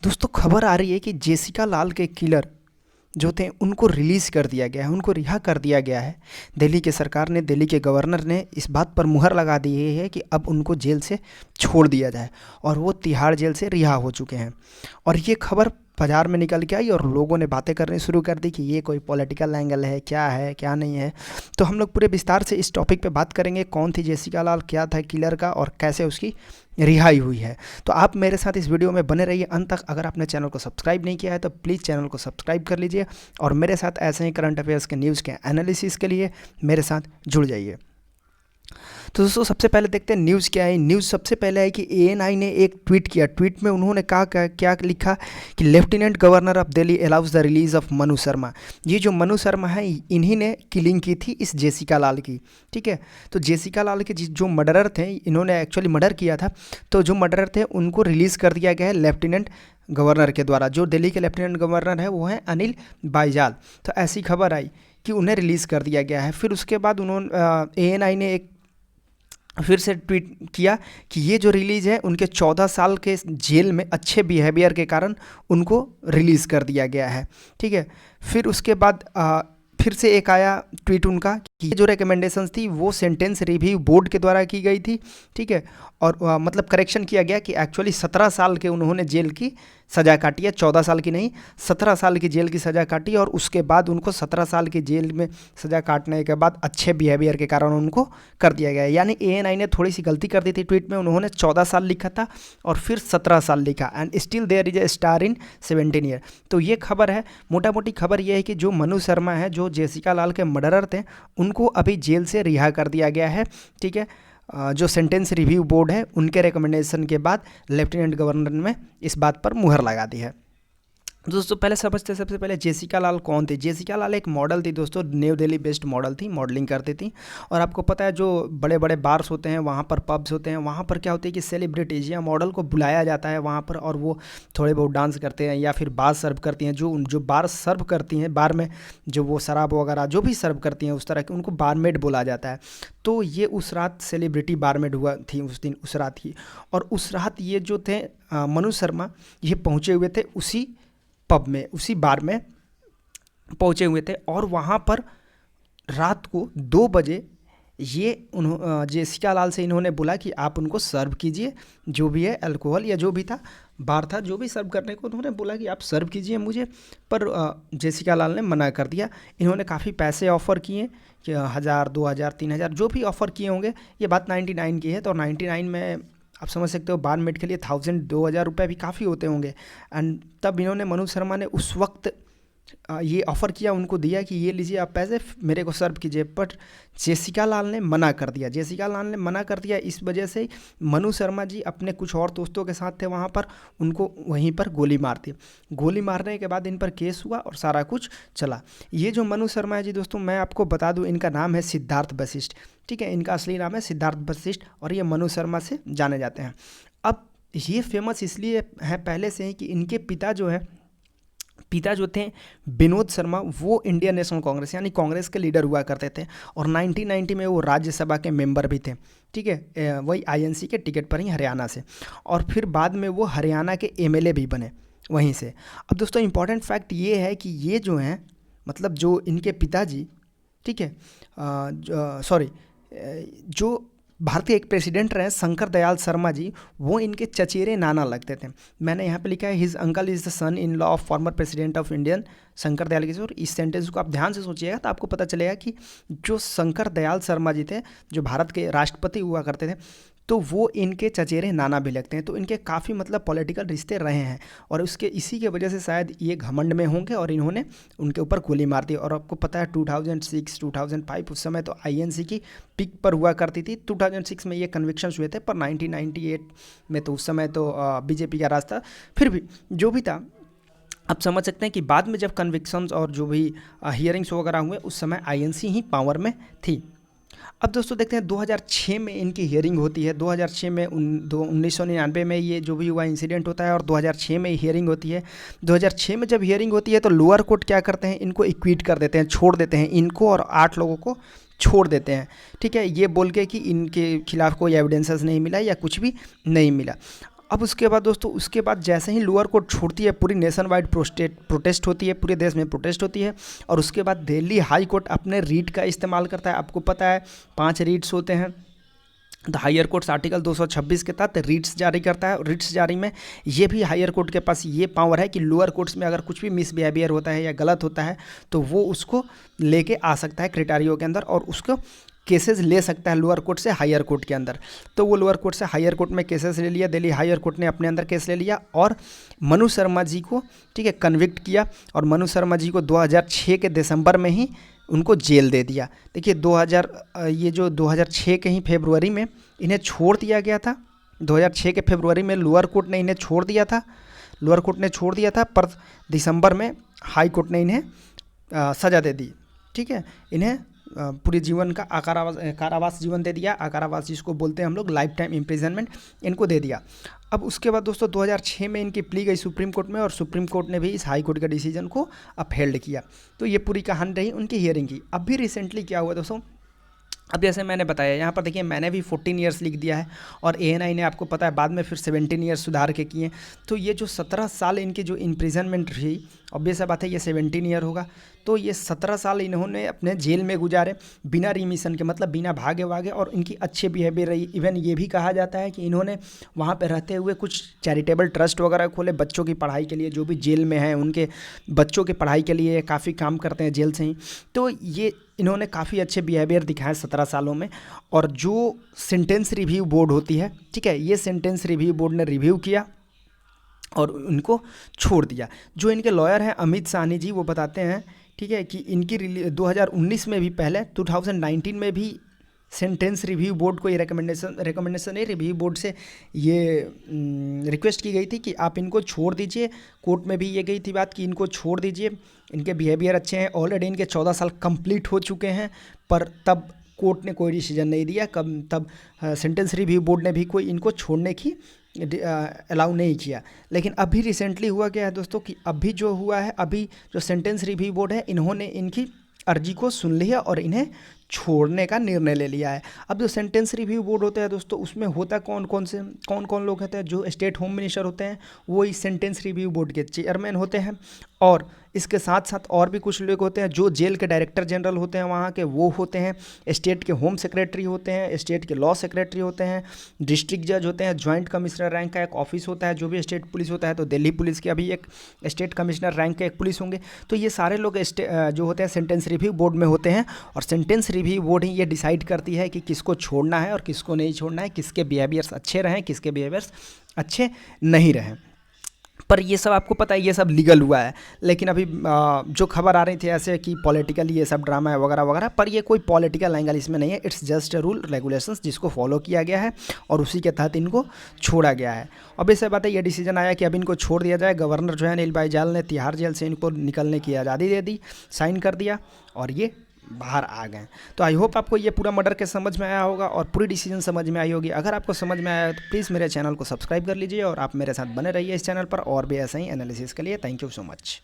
दोस्तों खबर आ रही है कि जेसिका लाल के किलर जो थे उनको रिलीज़ कर दिया गया है, उनको रिहा कर दिया गया है। दिल्ली की सरकार ने, दिल्ली के गवर्नर ने इस बात पर मुहर लगा दी है कि अब उनको जेल से छोड़ दिया जाए और वो तिहाड़ जेल से रिहा हो चुके हैं। और ये खबर बाजार में निकल के आई और लोगों ने बातें करनी शुरू कर दी कि ये कोई पॉलिटिकल एंगल है क्या नहीं है। तो हम लोग पूरे विस्तार से इस टॉपिक पे बात करेंगे, कौन थी जेसिका लाल, क्या था किलर का और कैसे उसकी रिहाई हुई है। तो आप मेरे साथ इस वीडियो में बने रहिए अंत तक। अगर आपने चैनल को सब्सक्राइब नहीं किया है तो प्लीज़ चैनल को सब्सक्राइब कर लीजिए और मेरे साथ ऐसे ही करंट अफेयर्स के न्यूज़ के एनालिसिस के लिए मेरे साथ जुड़ जाइए। तो दोस्तों सबसे पहले देखते हैं न्यूज़ क्या है। न्यूज़ सबसे पहले है कि एएनआई ने एक ट्वीट किया। ट्वीट में उन्होंने कहा क्या लिखा कि lieutenant governor of Delhi allows the release of Manu Sharma. ये जो मनु शर्मा है इन्हीं ने किलिंग की थी इस जेसिका लाल की। ठीक है, तो जेसिका लाल के जो मर्डरर थे, इन्होंने एक्चुअली मर्डर किया था, तो जो मर्डरर थे उनको रिलीज़ कर दिया गया है लेफ्टिनेंट गवर्नर के द्वारा। जो दिल्ली के लेफ्टिनेंट गवर्नर है वो है अनिल बाईजाल। तो ऐसी खबर आई कि उन्हें रिलीज़ कर दिया गया है। फिर उसके बाद उन्होंने एएनआई ने एक फिर से ट्वीट किया कि ये जो रिलीज़ है उनके 14 साल के जेल में अच्छे बिहेवियर के कारण उनको रिलीज़ कर दिया गया है। ठीक है, फिर उसके बाद फिर से एक आया ट्वीट उनका कि ये जो रिकमेंडेशंस थी वो सेंटेंस रिव्यू बोर्ड के द्वारा की गई थी। ठीक है, और मतलब करेक्शन किया गया कि एक्चुअली 17 साल के उन्होंने जेल की सज़ा काटी है, 14 साल की नहीं, 17 साल की जेल की सज़ा काटी। और उसके बाद उनको 17 साल की जेल में सज़ा काटने के बाद अच्छे बिहेवियर के कारण उनको कर दिया गया है। यानी एएनआई ने थोड़ी सी गलती कर दी थी ट्वीट में, उन्होंने 14 साल लिखा था और फिर 17 साल लिखा। And still there is a star in 17 year. तो ये खबर है, मोटा मोटी खबर ये है कि जो मनु शर्मा है, जो जेसिका लाल के मर्डरर थे, उनको अभी जेल से रिहा कर दिया गया है। ठीक है, जो सेंटेंस रिव्यू बोर्ड है उनके रिकमेंडेशन के बाद लेफ्टिनेंट गवर्नर ने इस बात पर मुहर लगा दी है। दोस्तों पहले समझते सबसे पहले जेसिका लाल कौन थी। जेसिका लाल एक मॉडल थी दोस्तों, न्यू दिल्ली बेस्ड मॉडल थी, मॉडलिंग करती थी। और आपको पता है जो बड़े बड़े बार्स होते हैं, वहाँ पर पब्स होते हैं, वहाँ पर क्या होती है कि सेलिब्रिटीज़ या मॉडल को बुलाया जाता है वहाँ पर, और वो थोड़े बहुत डांस करते हैं या फिर बार सर्व करती हैं। जो बार सर्व करती हैं, बार में जो वो शराब वगैरह जो भी सर्व करती हैं उस तरह के, उनको बारमेड बोला जाता है। तो ये उस रात सेलिब्रिटी बारमेड हुआ थी उस दिन, उस रात ही। और उस रात ये जो थे मनु शर्मा, ये पहुँचे हुए थे उसी पब में, उसी बार में पहुंचे हुए थे। और वहाँ पर रात को 2 बजे ये जेसिका लाल से इन्होंने बोला कि आप उनको सर्व कीजिए, जो भी है अल्कोहल या जो भी था, बार था, जो भी सर्व करने को उन्होंने बोला कि आप सर्व कीजिए मुझे। पर जेसिका लाल ने मना कर दिया। इन्होंने काफ़ी पैसे ऑफ़र किए कि 1000, 2000, 3000 जो भी ऑफ़र किए होंगे। ये बात 99 की है, तो 99 में आप समझ सकते हो बारमेड के लिए 1000, 2000 रुपये भी काफ़ी होते होंगे। एंड तब इन्होंने, मनु शर्मा ने उस वक्त ये ऑफ़र किया, उनको दिया कि ये लीजिए आप पैसे, मेरे को सर्व कीजिए। बट जेसिका लाल ने मना कर दिया। जेसिका लाल ने मना कर दिया, इस वजह से मनु शर्मा जी अपने कुछ और दोस्तों के साथ थे वहाँ पर, उनको वहीं पर गोली मार दी। गोली मारने के बाद इन पर केस हुआ और सारा कुछ चला। ये जो मनु शर्मा है जी दोस्तों, मैं आपको बता दूँ, इनका नाम है सिद्धार्थ वशिष्ठ। ठीक है, इनका असली नाम है सिद्धार्थ वशिष्ठ और ये मनु शर्मा से जाने जाते हैं। अब ये फेमस इसलिए हैं पहले से ही कि इनके पिता जो थे विनोद शर्मा, वो इंडियन नेशनल कांग्रेस यानी कांग्रेस के लीडर हुआ करते थे और 1990 में वो राज्यसभा के मेंबर भी थे। ठीक है, वही आईएनसी के टिकट पर ही हरियाणा से, और फिर बाद में वो हरियाणा के एमएलए भी बने वहीं से। अब दोस्तों इंपॉर्टेंट फैक्ट ये है कि ये जो हैं, मतलब जो इनके पिताजी, ठीक है, सॉरी, जो भारत के एक प्रेसिडेंट रहे शंकर दयाल शर्मा जी, वो इनके चचेरे नाना लगते थे। मैंने यहाँ पे लिखा है his uncle is the son in law of former president of Indian Shankar Dayal Kishore. और इस सेंटेंस को आप ध्यान से सोचिएगा तो आपको पता चलेगा कि जो शंकर दयाल शर्मा जी थे, जो भारत के राष्ट्रपति हुआ करते थे, तो वो इनके चचेरे नाना भी लगते हैं। तो इनके काफ़ी मतलब पॉलिटिकल रिश्ते रहे हैं और उसके इसी के वजह से शायद ये घमंड में होंगे और इन्होंने उनके ऊपर गोली मार दी। और आपको पता है 2006, 2005 उस समय तो आईएनसी की पीक पर हुआ करती थी। 2006 में ये कन्विक्शंस हुए थे, पर 1998 में तो उस समय तो बीजेपी का राज था। फिर भी जो भी था, आप समझ सकते हैं कि बाद में जब कन्विक्शंस और जो भी हियरिंग्स वगैरह हुए, उस समय आईएनसी ही पावर में थी। अब दोस्तों देखते हैं 2006 में इनकी हियरिंग होती है। 2006 में 1999 में ये जो भी हुआ इंसिडेंट होता है और 2006 में हियरिंग होती है। 2006 में जब हियरिंग होती है तो लोअर कोर्ट क्या करते हैं, इनको इक्विट कर देते हैं, छोड़ देते हैं, इनको और 8 लोगों को छोड़ देते हैं। ठीक है, ये बोल के कि इनके खिलाफ कोई एविडेंसेस नहीं मिला या कुछ भी नहीं मिला। अब उसके बाद दोस्तों, उसके बाद जैसे ही लोअर कोर्ट छोड़ती है, पूरी नेशन वाइड प्रोटेस्ट होती है, पूरे देश में प्रोटेस्ट होती है। और उसके बाद दिल्ली हाई कोर्ट अपने रीट का इस्तेमाल करता है। आपको पता है 5 रीट्स होते हैं। द हायर कोर्ट्स आर्टिकल 226 के तहत रीट्स जारी करता है। रीट्स जारी में ये भी हायर कोर्ट के पास ये पावर है कि लोअर कोर्ट्स में अगर कुछ भी मिसबिहेवियर होता है या गलत होता है तो वो उसको लेके आ सकता है क्रिटेरियो के अंदर और उसको केसेस ले सकता है लोअर कोर्ट से हायर कोर्ट के अंदर। तो वो लोअर कोर्ट से हायर कोर्ट में केसेस ले लिया, दिल्ली हायर कोर्ट ने अपने अंदर केस ले लिया और मनु शर्मा जी को, ठीक है, कन्विक्ट किया। और मनु शर्मा जी को 2006 के दिसंबर में ही उनको जेल दे दिया। देखिए 2006 के ही फरवरी में इन्हें छोड़ दिया गया था। 2006 के फरवरी में लोअर कोर्ट ने इन्हें छोड़ दिया था, लोअर कोर्ट ने छोड़ दिया था, पर दिसंबर में हाई कोर्ट ने इन्हें सज़ा दे दी। ठीक है, इन्हें पूरे जीवन का कारावास जीवन दे दिया। कारावास जिसको बोलते हैं हम लोग लाइफ टाइम इम्प्रिजनमेंट, इनको दे दिया। अब उसके बाद दोस्तों 2006 में इनकी प्ली गई सुप्रीम कोर्ट में और सुप्रीम कोर्ट ने भी इस हाई कोर्ट के डिसीजन को अपहेल्ड किया। तो ये पूरी कहानी रही उनकी हियरिंग की। अब भी रिसेंटली क्या हुआ दोस्तों, अब जैसे मैंने बताया यहाँ पर देखिए मैंने भी 14 ईयर्स लिख दिया है और ANI ने आपको पता है बाद में फिर 17 ईयर्स सुधार के किए। तो ये जो 17 साल इनकी जो इम्प्रिजनमेंट रही, ऑब्वियस बात है ये 17 ईयर होगा। तो ये 17 साल इन्होंने अपने जेल में गुजारे बिना रिमिशन के, मतलब बिना भागे वागे, और इनकी अच्छे बिहेवियर रही। इवन ये भी कहा जाता है कि इन्होंने वहाँ पे रहते हुए कुछ चैरिटेबल ट्रस्ट वगैरह खोले बच्चों की पढ़ाई के लिए, जो भी जेल में हैं उनके बच्चों की पढ़ाई के लिए काफ़ी काम करते हैं जेल से ही। तो ये इन्होंने काफ़ी अच्छे बिहेवियर दिखाए 17 सालों में। और जो सेंटेंस रिव्यू बोर्ड होती है, ठीक है, ये सेंटेंस रिव्यू बोर्ड ने रिव्यू किया और उनको छोड़ दिया। जो इनके लॉयर हैं अमित साहनी जी, वो बताते हैं, ठीक है, कि इनकी 2019 में भी, पहले 2019 में भी सेंटेंस रिव्यू बोर्ड को ये रिकमेंडेशन है, रिव्यू बोर्ड से ये रिक्वेस्ट की गई थी कि आप इनको छोड़ दीजिए। कोर्ट में भी ये गई थी बात कि इनको छोड़ दीजिए, इनके बिहेवियर अच्छे हैं। ऑलरेडी इनके 14 साल कंप्लीट हो चुके हैं, पर तब कोर्ट ने कोई डिसीजन नहीं दिया। तब सेंटेंस रिव्यू बोर्ड ने भी कोई इनको छोड़ने की अलाउ नहीं किया। लेकिन अभी रिसेंटली हुआ क्या है दोस्तों, कि अभी जो हुआ है, अभी जो सेंटेंस रिव्यू बोर्ड है, इन्होंने इनकी अर्जी को सुन लिया और इन्हें छोड़ने का निर्णय ले लिया है। अब जो सेंटेंस रिव्यू बोर्ड होता है दोस्तों, उसमें होता कौन कौन लोग होते हैं, जो स्टेट होम मिनिस्टर होते हैं वो इस सेंटेंस रिव्यू बोर्ड के चेयरमैन होते हैं। और इसके साथ साथ और भी कुछ लोग होते हैं, जो जेल के डायरेक्टर जनरल होते हैं वहाँ के, वो होते हैं। स्टेट के होम सेक्रेटरी होते हैं, स्टेट के लॉ सेक्रेटरी होते हैं, डिस्ट्रिक्ट जज होते हैं, जॉइंट कमिश्नर रैंक का एक ऑफिस होता है। जो भी स्टेट पुलिस होता है, तो दिल्ली पुलिस के अभी एक स्टेट कमिश्नर रैंक के एक पुलिस होंगे। तो ये सारे लोग जो होते हैं सेंटेंस रिव्यू बोर्ड में होते हैं। और सेंटेंस रिव्यू बोर्ड ही ये डिसाइड करती है कि किसको छोड़ना है और किसको नहीं छोड़ना है, किसके बिहेवियर्स अच्छे रहें, किसके बिहेवियर्स अच्छे नहीं रहें। पर ये सब आपको पता है, ये सब लीगल हुआ है। लेकिन अभी जो खबर आ रही थी ऐसे कि पॉलिटिकली ये सब ड्रामा है वगैरह वगैरह, पर ये कोई पॉलिटिकल एंगल इसमें नहीं है। It's just a rule regulations जिसको फॉलो किया गया है और उसी के तहत इनको छोड़ा गया है। अब इससे बात है, ये डिसीजन आया कि अब इनको छोड़ दिया जाए। गवर्नर जो है अनिल बैजल ने तिहाड़ जेल से इनको निकलने की आज़ादी दे दी, साइन कर दिया और ये बाहर आ गए। तो आई होप आपको ये पूरा मर्डर केस समझ में आया होगा और पूरी डिसीजन समझ में आई होगी। अगर आपको समझ में आया तो प्लीज़ मेरे चैनल को सब्सक्राइब कर लीजिए और आप मेरे साथ बने रहिए इस चैनल पर और भी ऐसा ही एनालिसिस के लिए। Thank you so much.